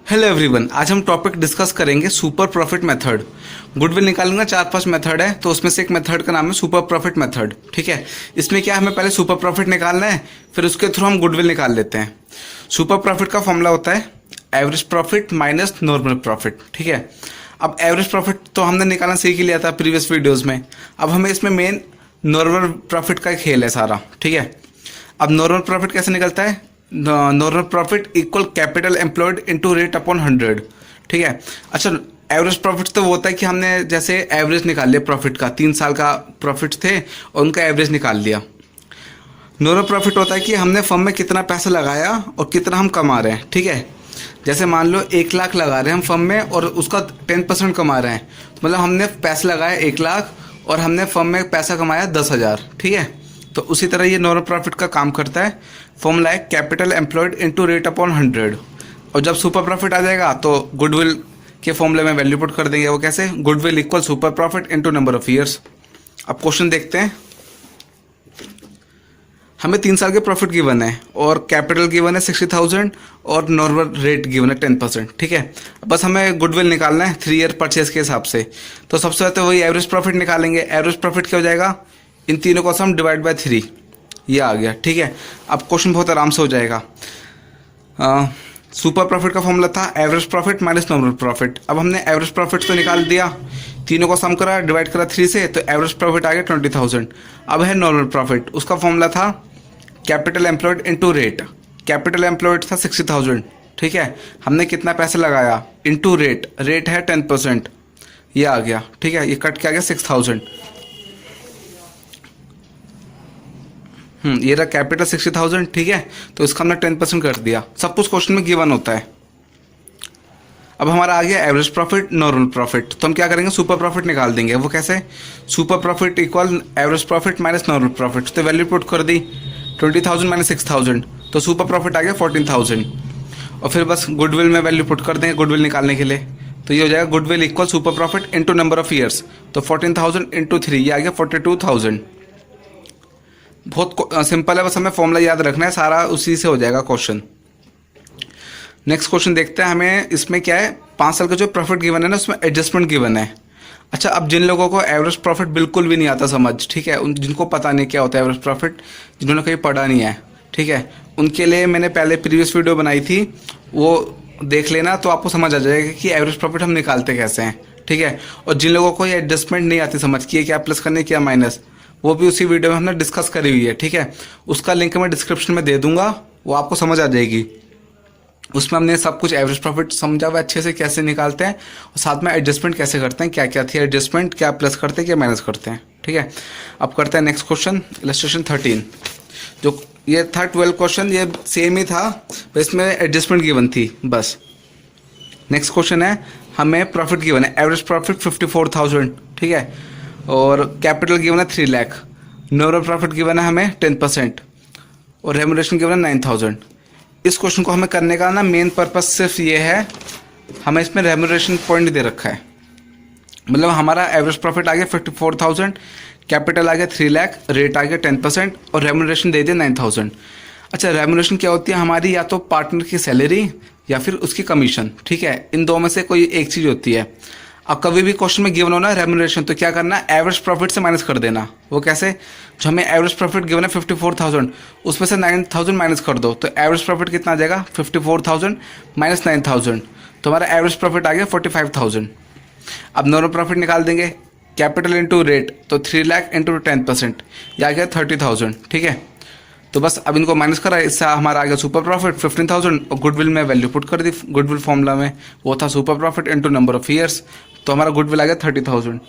Hello everyone, आज हम topic discuss करेंगे सुपर प्रॉफिट मेथड। गुडविल निकालने का 4-5 मेथड है, तो उसमें से एक मेथड का नाम है सुपर प्रॉफिट मेथड। ठीक है, इसमें क्या हमें पहले सुपर प्रॉफिट निकालना है, फिर उसके थ्रू हम गुडविल निकाल लेते हैं। सुपर प्रॉफिट का फॉर्मूला होता है average profit minus normal profit. ठीक है, अब एवरेज प्रॉफिट तो हमने निकालना सीख ही लिया था प्रीवियस वीडियोज़ में। अब हमें इसमें मेन नॉर्मल प्रॉफिट का खेल है सारा। ठीक है, अब नॉर्मल प्रॉफिट कैसे निकलता है? Normal profit equal capital employed into rate upon 100। ठीक है, अच्छा एवरेज प्रॉफिट तो वो होता है कि हमने जैसे एवरेज निकाल लिया प्रॉफिट का, 3 साल का प्रॉफिट थे और उनका एवरेज निकाल लिया। नॉर्मल प्रॉफिट होता है कि हमने फर्म में कितना पैसा लगाया और कितना हम कमा रहे हैं। ठीक है, जैसे मान लो 1 लाख लगा रहे हैं हम फर्म में और उसका 10% कमा रहे हैं, मतलब हमने पैसा लगाया 1 लाख और हमने फर्म में पैसा कमाया 10,000। ठीक है, तो उसी तरह ये नॉर्मल प्रॉफिट का काम करता है। फॉर्मूला है capital employed into rate upon 100। और जब सुपर प्रॉफिट आ जाएगा तो गुडविल के फॉर्मूले में वैल्यू पुट कर देंगे। वो कैसे? Goodwill equal super profit into number of years. अब क्वेश्चन देखते हैं। हमें 3 साल के प्रॉफिट गिवन है और कैपिटल गिवन है 60,000 और नॉर्मल रेट गिवन है 10%। ठीक है, बस हमें गुडविल निकालना है 3 ईयर परचेज के हिसाब से। तो सबसे पहले तो वही एवरेज प्रॉफिट निकालेंगे। एवरेज प्रॉफिट क्या हो जाएगा? इन तीनों को हम डिवाइड बाय 3, ये आ गया। ठीक है, अब क्वेश्चन बहुत आराम से हो जाएगा। सुपर प्रॉफिट का फॉर्मूला था average profit minus normal profit. अब हमने एवरेज प्रॉफिट तो निकाल दिया, तीनों को सम करा, डिवाइड करा 3 से, तो एवरेज प्रॉफिट आ गया 20,000। अब है नॉर्मल प्रॉफिट, उसका फॉर्मूला था capital employed into rate. Capital employed था 60,000। ठीक है, हमने कितना पैसा लगाया इनटू रेट, रेट है 10%, ये आ गया। ठीक है, ये कट के आ गया 6,000। ये रहा कैपिटल 60,000। ठीक है, तो इसका हमने 10% कर दिया। सब कुछ क्वेश्चन में गिवन होता है। अब हमारा आ गया एवरेज प्रॉफिट नॉर्मल प्रॉफिट, तो हम क्या करेंगे? सुपर प्रॉफिट निकाल देंगे। वो कैसे? Super profit equal average profit minus normal profit. तो वैल्यू पुट कर दी 20,000 माइनस 6,000, तो सुपर प्रॉफिट आ गया 14,000। और फिर बस गुडविल में वैल्यू पुट कर देंगे गुडविल निकालने के लिए। तो ये हो जाएगा goodwill equal super profit into number of years. तो 14,000 इंटू 3, ये आ गया 42,000। बहुत सिंपल है, बस हमें फॉर्मूला याद रखना है, सारा उसी से हो जाएगा क्वेश्चन। नेक्स्ट क्वेश्चन देखते हैं। हमें इसमें क्या है, 5 साल का जो प्रॉफिट गिवन है ना, उसमें एडजस्टमेंट गिवन है। अच्छा, अब जिन लोगों को एवरेज प्रॉफिट बिल्कुल भी नहीं आता समझ, ठीक है, जिनको पता नहीं क्या होता है एवरेज प्रॉफिट, जिन्होंने कहीं पढ़ा नहीं है, ठीक है, उनके लिए मैंने पहले प्रीवियस वीडियो बनाई थी, वो देख लेना, तो आपको समझ आ जाएगा कि एवरेज प्रॉफिट हम निकालते कैसे हैं। ठीक है, और जिन लोगों को ये एडजस्टमेंट नहीं आती समझ कि क्या प्लस करने क्या माइनस, वो भी उसी वीडियो में हमने डिस्कस करी हुई है। ठीक है, उसका लिंक मैं डिस्क्रिप्शन में दे दूंगा, वो आपको समझ आ जाएगी। उसमें हमने सब कुछ एवरेज प्रॉफिट समझा हुआ अच्छे से कैसे निकालते हैं, और साथ में एडजस्टमेंट कैसे करते हैं, क्या क्या थी एडजस्टमेंट, क्या प्लस करते हैं क्या माइनस करते हैं। ठीक है, अब करते हैं नेक्स्ट क्वेश्चन, इलस्ट्रेशन 13। जो ये था 12 क्वेश्चन, ये सेम ही था, बस इसमें एडजस्टमेंट गिवन थी बस। नेक्स्ट क्वेश्चन है, हमें प्रॉफिट गिवन है एवरेज प्रॉफिट 54,000। ठीक है, और कैपिटल गिवन है 3 लाख। नॉर्मल प्रॉफिट गिवन है हमें 10% और रेम्यूनरेशन गिवन है 9,000। इस क्वेश्चन को हमें करने का ना मेन पर्पस सिर्फ ये है, हमें इसमें रेम्यूनरेशन पॉइंट दे रखा है, मतलब हमारा एवरेज प्रॉफिट आ गया 54,000, कैपिटल आ गया 3 लाख, रेट आ गया 10% और रेम्यूनरेशन दे दिया 9,000। अच्छा, रेम्यूनरेशन क्या होती है हमारी? या तो पार्टनर की सैलरी या फिर उसकी कमीशन। ठीक है, इन दो में से कोई एक चीज़ होती है। अब कभी भी क्वेश्चन में गिवन होना रेम्यूनरेशन, तो क्या करना? एवरेज प्रॉफिट से माइनस कर देना। वो कैसे? जो हमें एवरेज प्रॉफिट गिवन है 54,000, उसमें से 9,000 माइनस कर दो, तो एवरेज प्रॉफिट कितना आ जाएगा? 54,000 माइनस 9,000, तो हमारा एवरेज प्रॉफिट आ गया 45,000। अब नॉर्मल प्रॉफिट निकाल देंगे, कैपिटल इंटू रेट, तो 3 लाख इंटू 10%, ये आ गया 30,000। ठीक है, तो बस अब इनको माइनस करा, इससे हमारा आ गया सुपर प्रॉफिट 15,000 और गुडविल में वैल्यू पुट कर दी गुडविल फॉर्मूला में, वो था super profit into number of years, तो हमारा गुडविल आ गया 30,000।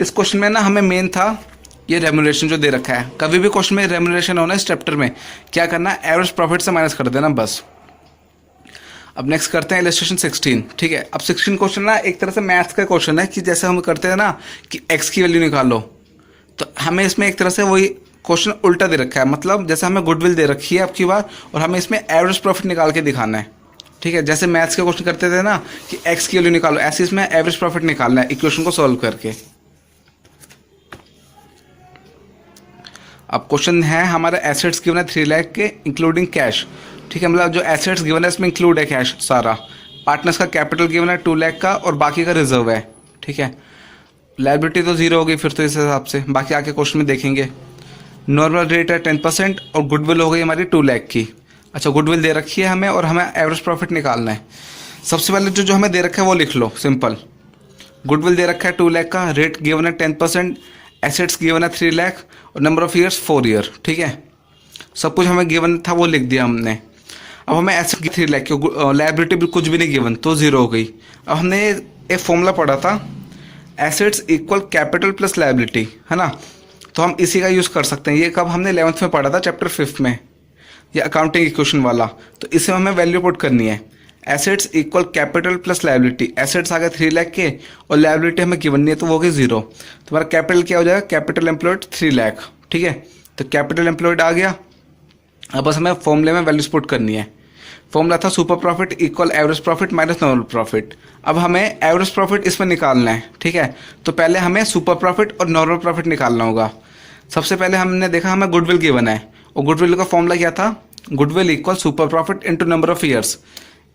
इस क्वेश्चन में ना हमें मेन था ये रेम्यूनरेशन जो दे रखा है। कभी भी क्वेश्चन में रेम्यूनरेशन होना इस चैप्टर में क्या करना? एवरेज प्रॉफिट से माइनस कर देना बस। अब नेक्स्ट करते हैं इलस्ट्रेशन 16। ठीक है, अब 16 क्वेश्चन ना एक तरह से मैथ्स का क्वेश्चन है कि जैसे हम करते हैं ना कि एक्स की वैल्यू निकालो, तो हमें इसमें एक तरह से वही क्वेश्चन उल्टा दे रखा है, मतलब जैसे हमें गुडविल दे रखी है अब की बार, और हमें इसमें एवरेज प्रॉफिट निकाल के दिखाना है। ठीक है, जैसे मैथ्स के क्वेश्चन करते थे ना कि एक्स की वैल्यू निकालो, ऐसे इसमें एवरेज प्रॉफिट निकालना है इक्वेशन को सॉल्व करके। अब क्वेश्चन है हमारा एसेट्स गिवन है 3 लाख के इंक्लूडिंग कैश। ठीक है, मतलब जो एसेट्स गिवन है इसमें इंक्लूड है कैश सारा, पार्टनर्स का कैपिटल गिवन है 2 लाख का और बाकी का रिजर्व है, ठीक है। लायबिलिटी तो जीरो हो गई फिर तो इस हिसाब से, बाकी आके क्वेश्चन में देखेंगे। नॉर्मल रेट है 10% और गुडविल हो गई हमारी 2 लाख की। अच्छा, गुडविल दे रखी है हमें और हमें एवरेज प्रॉफिट निकालना है। सबसे पहले जो हमें दे रखा है वो लिख लो, सिंपल। गुडविल दे रखा है 2 लाख का, रेट गिवन है 10%, एसेट्स गिवन है 3 लाख और नंबर ऑफ ईयर्स 4 ईयर, ठीक है। सब कुछ हमें गिवन था वो लिख दिया हमने। अब हमें एसेट 3 लाख की, लायबिलिटी भी कुछ भी नहीं गिवन तो जीरो हो गई। अब हमने एक फॉर्मूला पढ़ा था, assets equal capital plus liability, है ना। तो हम इसी का यूज़ कर सकते हैं। ये कब हमने 11th में पढ़ा था, चैप्टर 5 में, ये अकाउंटिंग इक्वेशन वाला। तो इसे हमें वैल्यू पुट करनी है, assets equal capital plus liability. Assets आ गए 3 लाख के और लायबिलिटी हमें गिवन नहीं है तो वो हो गई जीरो। तुम्हारा कैपिटल क्या हो जाएगा, कैपिटल एम्प्लॉयड 3 लाख, ठीक है। तो कैपिटल एम्प्लॉयड आ गया। अब बस हमें फॉर्मूले में वैल्यूज पुट करनी है। फॉर्मूला था super profit equal average profit minus normal profit. अब हमें एवरेज प्रॉफिट इसमें निकालना है, ठीक है। तो पहले हमें सुपर प्रॉफिट और नॉर्मल प्रॉफिट निकालना होगा। सबसे पहले हमने देखा हमें गुडविल गिवन है और गुडविल का फॉर्मूला क्या था, goodwill equal super profit into number of years.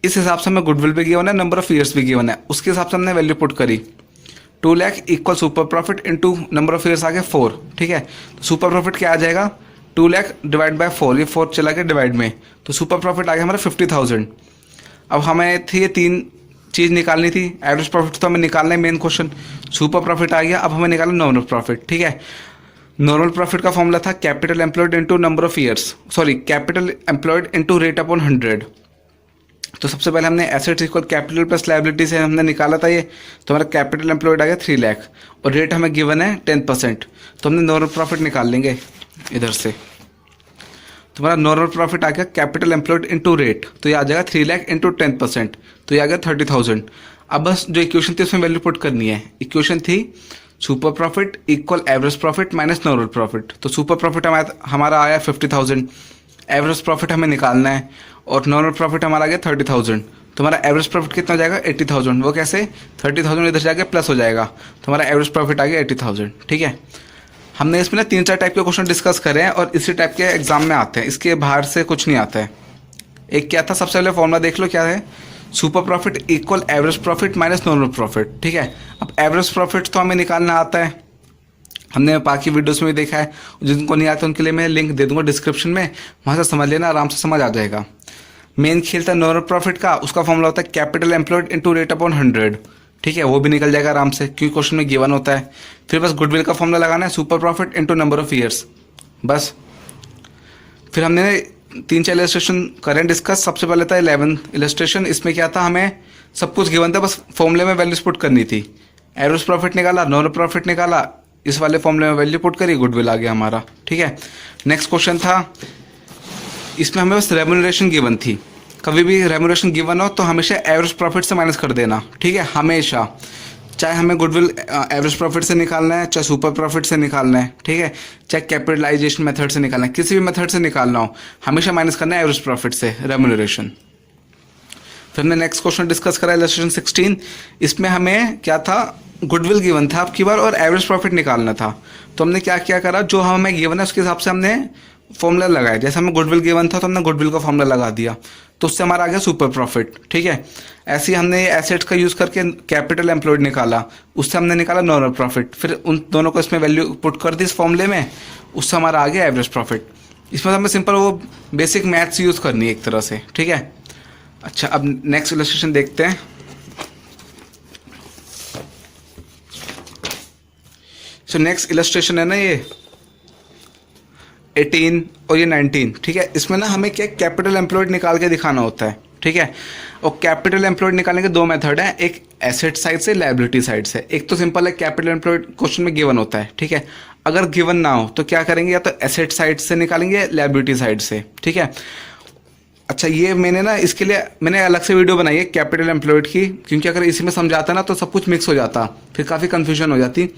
इस हिसाब से हमें गुडविल भी गिवन है, नंबर ऑफ ईयर्स भी गिवन है, उसके हिसाब से हमने वैल्यू पुट करी। 2 lakh equal super profit into number of years आ गए 4, ठीक है। तो सुपर प्रॉफिट क्या आ जाएगा, 2 लाख डिवाइड बाय 4, ये 4 चला गया डिवाइड में, तो सुपर प्रॉफिट आ गया हमारा 50,000। अब हमें थी ये 3 चीज़ निकालनी थी। एवरेज प्रॉफिट तो हमें निकालना है, मेन क्वेश्चन। सुपर प्रॉफिट आ गया, अब हमें निकालना नॉर्मल प्रॉफिट, ठीक है। नॉर्मल प्रॉफिट का फॉर्मूला था capital employed into number of years, sorry capital employed into rate upon 100। तो सबसे पहले हमने assets equal capital plus liability से हमने निकाला था ये, तो हमारा कैपिटल एम्प्लॉयड आ गया 3 लाख और रेट हमें गिवन है 10%। तो हमने नॉर्मल प्रॉफिट निकाल लेंगे इधर से। तुम्हारा नॉर्मल प्रॉफिट आ गया कैपिटल एम्प्लॉयड इंटू रेट, तो ये आ जाएगा 3 लाख इंटू 10%, तो ये आ गया 30,000। अब बस जो इक्वेशन थी उसमें वैल्यू पुट करनी है। इक्वेशन थी super profit equal average profit minus normal profit. तो सुपर प्रॉफिट हमारा आया 50,000, एवरेज प्रॉफिट हमें निकालना है और नॉर्मल प्रॉफिट हमारा आ गया 30,000। तो हमारा एवरेज प्रॉफिट कितना हो जाएगा 80,000। वो कैसे, 30,000 इधर जाके प्लस हो जाएगा, तो हमारा एवरेज प्रॉफिट आ गया 80,000, ठीक है। हमने इसमें ना 3-4 टाइप के क्वेश्चन डिस्कस करे हैं और इसी टाइप के एग्जाम में आते हैं, इसके बाहर से कुछ नहीं आता है। एक क्या था, सबसे पहले फॉर्मूला देख लो क्या है, super profit equal average profit minus normal profit, ठीक है। अब एवरेज प्रॉफिट तो हमें निकालना आता है, हमने बाकी वीडियोस में भी देखा है। जिनको नहीं आता उनके लिए मैं लिंक दे दूंगा डिस्क्रिप्शन में, वहाँ से समझ लेना, आराम से समझ आ जाएगा। मेन खेल था नॉर्मल प्रॉफिट का, उसका फॉर्मूला होता है capital employed into rate upon 100, ठीक है। वो भी निकल जाएगा आराम से क्योंकि क्वेश्चन में गिवन होता है। फिर बस गुडविल का फॉर्मूला लगाना है, super profit into number of years, बस। फिर हमने 3-4 इलस्ट्रेशन करें डिस्कस। सबसे पहले था 11th इलस्ट्रेशन, इसमें क्या था, हमें सब कुछ गिवन था, बस फॉर्मूले में वैल्यूज पुट करनी थी। एवरेज प्रॉफिट निकाला, नॉर्मल प्रॉफिट निकाला, इस वाले फॉर्मूले में वैल्यू पुट करी, गुडविल आ गया हमारा, ठीक है। नेक्स्ट क्वेश्चन था, इसमें हमें बस रेम्यूनरेशन गिवन थी। कभी भी रेम्यूनरेशन गिवन हो तो हमेशा एवरेज प्रॉफिट से माइनस कर देना, ठीक है, हमेशा। चाहे हमें गुडविल एवरेज प्रॉफिट से निकालना है, चाहे सुपर प्रॉफिट से निकालना है, ठीक है, चाहे कैपिटलाइजेशन मेथड से निकालना है, किसी भी मेथड से निकालना हो, हमेशा माइनस करना है एवरेज प्रॉफिट से रेम्यूनरेशन। फिर हमने नेक्स्ट क्वेश्चन डिस्कस करा इलस्ट्रेशन 16। इसमें हमें क्या था, गुडविल गिवन था अब की बार और एवरेज प्रॉफिट निकालना था। तो हमने क्या क्या करा, जो हमें गिवन है उसके हिसाब से हमने फॉर्मूला लगाया। जैसे हमें गुडविल गिवन था तो हमने गुडविल का फॉर्मूला लगा दिया, तो उससे हमारा आ गया सुपर प्रॉफिट, ठीक है। ऐसे ही हमने एसेट्स का यूज़ करके कैपिटल एम्प्लॉयड निकाला, उससे हमने निकाला नॉर्मल प्रॉफिट। फिर उन दोनों को इसमें वैल्यू पुट कर दी इस फॉर्मूले में, उससे हमारा आ गया एवरेज प्रॉफिट। इसमें हमें सिंपल वो बेसिक मैथ्स यूज़ करनी है एक तरह से, ठीक है। अच्छा, अब नेक्स्ट इलस्ट्रेशन देखते हैं। सो नेक्स्ट इलस्ट्रेशन है ना ये 18 और ये 19, ठीक है। इसमें ना हमें क्या कैपिटल एम्प्लॉयड निकाल के दिखाना होता है, ठीक है। और कैपिटल एम्प्लॉयड निकालने के 2 मेथड हैं, एक एसेट साइड से, लायबिलिटी साइड से। एक तो सिंपल है, कैपिटल एम्प्लॉयड क्वेश्चन में गिवन होता है, ठीक है। अगर गिवन ना हो तो क्या करेंगे, या तो एसेट साइड से निकालेंगे, लायबिलिटी साइड से, ठीक है। अच्छा, ये मैंने ना इसके लिए मैंने अलग से वीडियो बनाई है कैपिटल एम्प्लॉयड की, क्योंकि अगर इसी में समझाता ना तो सब कुछ मिक्स हो जाता, फिर काफ़ी कन्फ्यूजन हो जाती।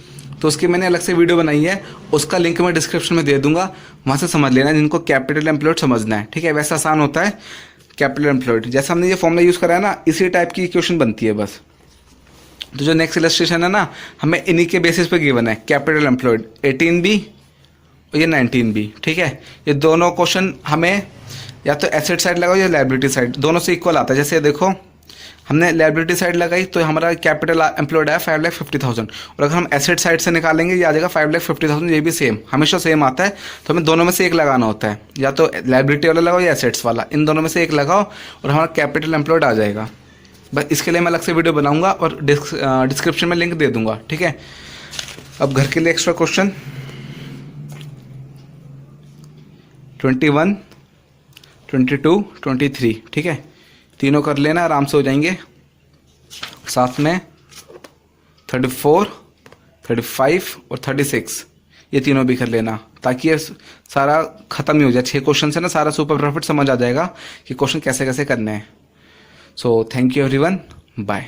तो उसकी मैंने अलग से वीडियो बनाई है, उसका लिंक मैं डिस्क्रिप्शन में दे दूंगा, वहाँ से समझ लेना जिनको कैपिटल एम्प्लॉयड समझना है, ठीक है। वैसे आसान होता है कैपिटल एम्प्लॉयड, जैसे हमने ये फॉर्मूला यूज़ करा है ना, इसी टाइप की इक्वेशन बनती है बस। तो जो नेक्स्ट इलस्ट्रेशन है ना, हमें इन्हीं के बेसिस पे गिवन है कैपिटल एम्प्लॉयड 18B और ये 19B, ठीक है। ये दोनों क्वेश्चन हमें या तो एसेट साइड लगाओ या लायबिलिटी साइड, दोनों से इक्वल आता है। जैसे देखो हमने लायबिलिटी साइड लगाई तो हमारा कैपिटल एम्प्लॉयड है 5,50,000, और अगर हम एसेट साइड से निकालेंगे ये आ जाएगा 5,50,000, ये भी सेम, हमेशा सेम आता है। तो हमें दोनों में से एक लगाना होता है, या तो लायबिलिटी वाला लगाओ या एसेट्स वाला, इन दोनों में से एक लगाओ और हमारा कैपिटल एम्प्लॉयड आ जाएगा। बस इसके लिए मैं अलग से वीडियो बनाऊंगा और डिस्क्रिप्शन में लिंक दे दूंगा, ठीक है। अब घर के लिए एक्स्ट्रा क्वेश्चन 21, 22, 23, ठीक है, तीनों कर लेना, आराम से हो जाएंगे। साथ में 34, 35 और 36 ये तीनों भी कर लेना, ताकि ये सारा खत्म ही हो जाए। 6 क्वेश्चन से ना सारा सुपर प्रॉफिट समझ आ जाएगा कि क्वेश्चन कैसे कैसे करने हैं। So thank you everyone, bye.